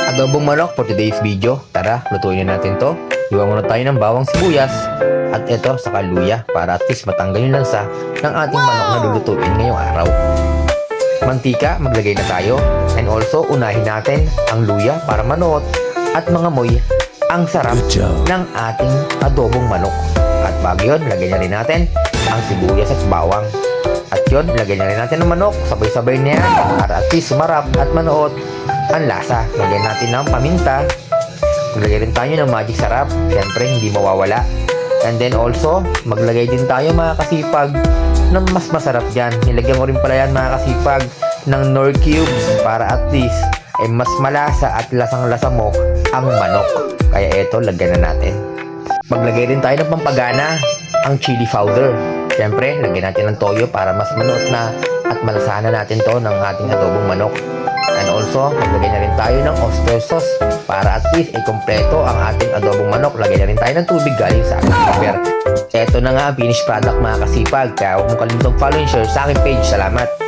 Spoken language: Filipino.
Adobong manok for today's video. Tara, lutuin na natin to. Iwan muna tayo ng bawang sibuyas at ito sa kaluya para at least matanggal yung lansa ng ating manok na lulutuin ngayong araw. Mantika, maglagay na tayo. And also, unahin natin ang luya para manuot at mangamoy ang sarap ng ating adobong manok. At bago yun, lagay na rin natin ang sibuyas at bawang. At yun, lagay na rin natin ang manok. Sabay-sabay na yan para at least sumarap at manuot ang lasa. Lagyan natin ng paminta. Maglagay rin tayo ng magic sarap. Siyempre, hindi mawawala. And then also, maglagay din tayo mga kasipag ng mas masarap dyan. Nilagyan ko rin pala yan mga kasipag ng Knorr cubes para at least mas malasa at lasang-lasa mo ang manok. Kaya eto, lagyan na natin. Maglagay rin tayo ng pampagana, ang chili powder. Siyempre, lagyan natin ng toyo para mas manuot na at malasahan na natin to ng ating adobong manok. And also, maglagay na rin tayo ng oyster sauce para at least kompleto ang ating adobong manok. Lagay na rin tayo ng tubig galing sa ating paper. Ito na nga ang finished product mga kasipag. Kaya huwag mo kalimutang follow and share sa aking page. Salamat!